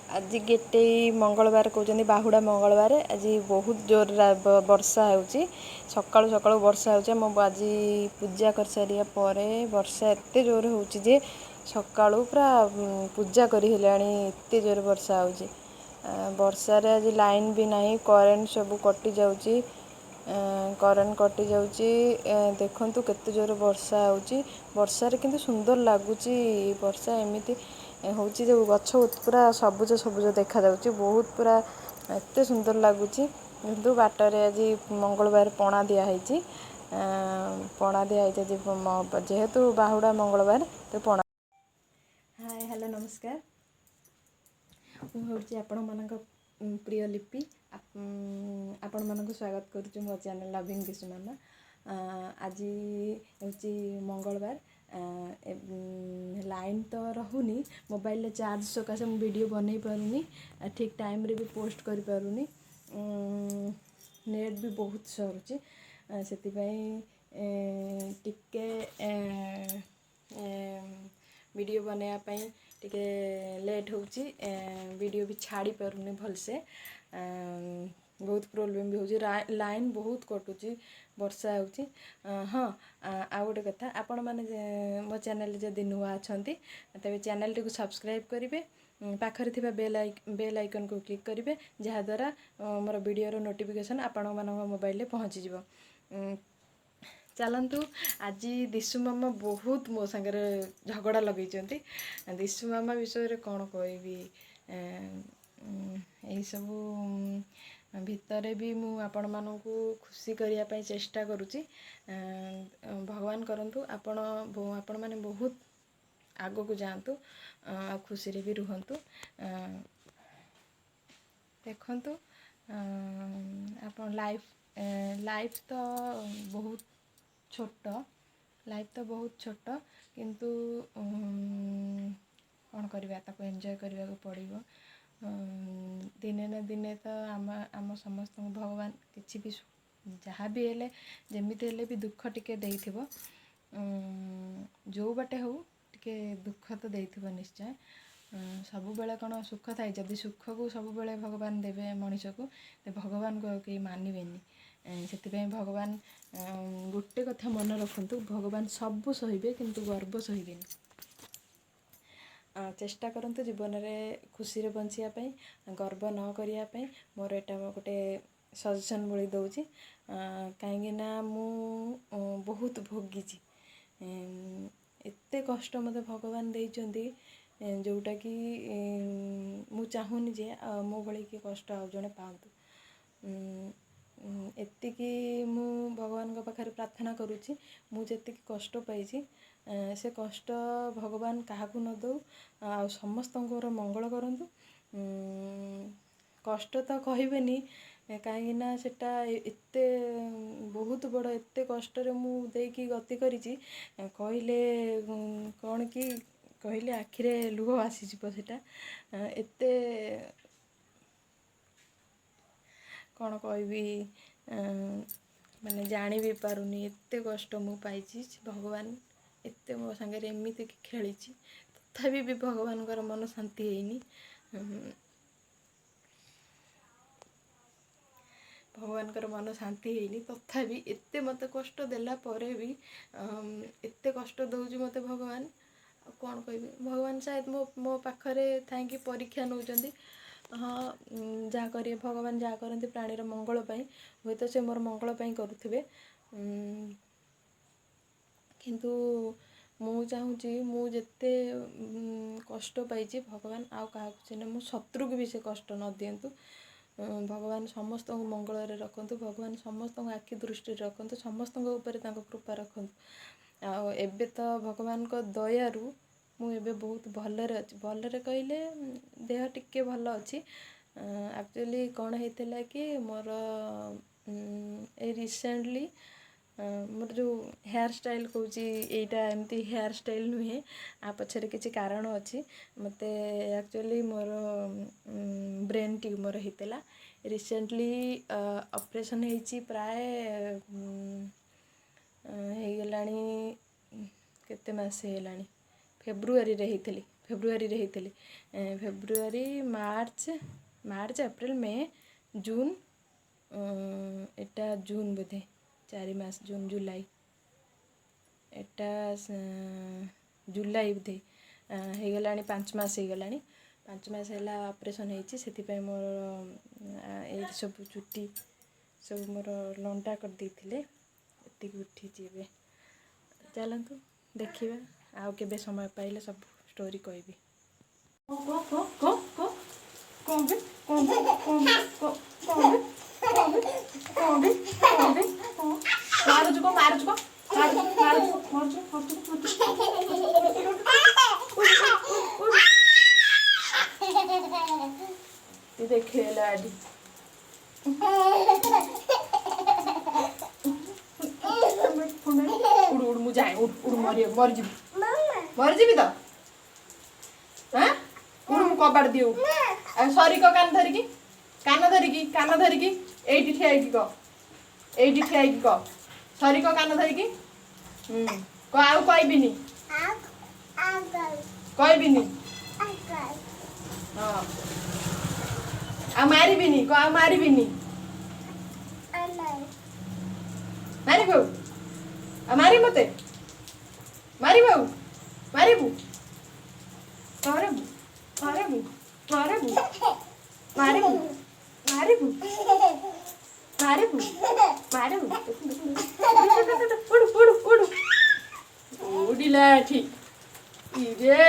आज गेटे मंगलवार कहते बाहुड़ा मंगलवार आज बहुत जोर वर्षा होची सकाळु सकाळु वर्षा होची आज पूजा कर सारिया परे वर्षा एते जोर होची जे सकाळु पूरा पूजा करी हेलाणी एते जोर वर्षा होची वर्षा रे आज लाइन भी नहीं करेंट सब कटि जाउची करेंट कटि जाउची देखंतु केते जोर वर्षा होची वर्षा रे किंतु सुंदर लागुची वर्षा एमिति होची जो गछ पूरा सबुज सबुज देखा जाउची बहुत पूरा एते सुंदर लागुची किंतु बाटरे आज मंगलवार पणा दिया हैची पणा दिया हैची जेहेतु बाहुड़ा मंगलवार तो पणा। हाय हेलो नमस्कार मुझे आपण मानक प्रिय लिपि आपण मानक स्वागत करुछु मो चैनल लविंग दिशु मामा आज होची मंगलवार लाइन तो रहुनी मोबाइल रे चार्ज सकाशे मु वीडियो बनै पारुनी ठीक टाइम रे भी पोस्ट करि पारुनी नेट भी बहुत सरुची सेति पई टिके वीडियो बनैया पई टिके लेट होची वीडियो भी छाड़ी पारुनी भलसे बहुत प्रोब्लेम भी होची लाइन बहुत कटुची वर्षा होची हाँ आ गोटे कथा आपण माने मो चैनल जदि नुआ अछंती तबे चैनल टी को सब्सक्राइब करिवे पाखरे थिबा बेल आइकन को क्लिक करिवे जहा द्वारा मोर वीडियो रो नोटिफिकेशन आपण मानक मोबाइल रे पहुंची जिवो चलतु आज दिशु मामा बहुत मो संगे झगड़ा लगे दिशु मामा विषय रे कौन कहबी यही सब भितरे भी मु आपण मानकु खुशी करिया पई चेष्टा करूची भगवान करंतु आपण माने बहुत आगो को जानतु खुशी रे भी रुहंतु देखंतु आपण लाइफ तो बहुत छोट किंतु कौन करवा ताको एंजॉय करने को पड़ो दिने ना दिने तो आम समस्त भगवान किसी भी जहाँ भी हेले जमीती हेले भी दुख टिके देइथिबो जो बाटे हो टिके दुख तो देइथिबो निश्चय सब बेले कौन सुख थाए जदि सुख को सब बेले भगवान देवे मनीष को भगवान को कहीं मानवेनी से भगवान गोटे कथा मन रखु भगवान सबू सहिबे किंतु गर्व सहिबेनी चेष्टा करंतु जीवन में खुशी रे बंचिया पई गर्व न करिया पई मोर एटा गोटे सजेशन बोली दउची काहेकि ना मु बहुत भोगीची एते कष्ट मते भगवान देइचंदी जोटा कि मु चाहूनी जे मो भली कि कष्ट आ जणे पाउतु एतिकी मु भगवान को पाखरे प्रार्थना करूची मु जेतिकी कष्ट पाइची से कष्ट भगवान काहाकू न दो आ समस्त मंगल करंतु कष्ट तो कहबेनी कहीं ना सेटा एते बहुत बड़ एते कष्ट रे मु देकी गति करिची कहले कौन कि कहले आखिरे लुह आसी जिवो सेटा एते कौन कहबी माने जानी भी पारुनी एते कष्ट मु पाइची भगवान एते मो संगे एमिति खेली तथापि भी भगवान कर मन शांति हैनी भगवान कर मन शांति हैनी तथापि एते मते कष्ट देला परे भी एते कष्ट दउजी मते भगवान कौन कहबी भगवान शायद मो पाखरे थांकी परीक्षा नउचंदी हाँ जहाँ करिए भगवान जहाँ करते प्राणी मंगल हुए तो से मोर मंगल करुवे किंतु मु चाहूँगी मु जेते कष्ट पाई भगवान आउ क्या सीना मो शत्रु को भी से कष्ट न दिंतु भगवान समस्त मंगल रे रखंतु भगवान समस्त आखि दृष्टि रखंतु समस्त ऊपर कृपा रखंतु आ एबे तो भगवान को दयारु मु एबे बहुत भलरे अच्छी भलरे कहले देह टिके भल अच्छी एक्चुअली कौन होता कि मोर ए रिसेंटली मोर जो हेयर स्टाइल कहूँ यहीटा एमती हेयर स्टाइल नुहे आ पछरे किसी कारण अच्छी मत एक्चुअली मोर ब्रेन ट्यूमर होता रिसेंटली ऑपरेशन होती प्राय हो गलानी केते मास होलानी फेब्रुआरी रे होइथिली फेब्रुआरी रे होते फेब्रुआरी मार्च एप्रिल मे जून एटा जून बोधे 4 मास जून जुलाई एटा जुलाई बोधे हो गला 5 मास हो गला 5 मास है ऑपरेशन होती मोर ये सब चुट्टी सब मोर लंडा कर देते एति उठी चलतु देखिए आउ के समय पाइले सब स्टोरी कहबी खेला उड़ उड़ मुझे उड़ उड़ मर जी तो हाँ उड़ मु कबाड़ दियो सरी को कान धरिकी एठी ठिया कह सरी को कान धरिकी को आउ कहबिनी हाँ आ मारिबिनी को आ मारिबिनी मारिबो आ मारी मते मारिबो मारिबू मारिबू मारिबू मारिबू मारिबू मारिबू मारिबू मारिबू उड़ उड़ उड़ उड़िला ठीक इरे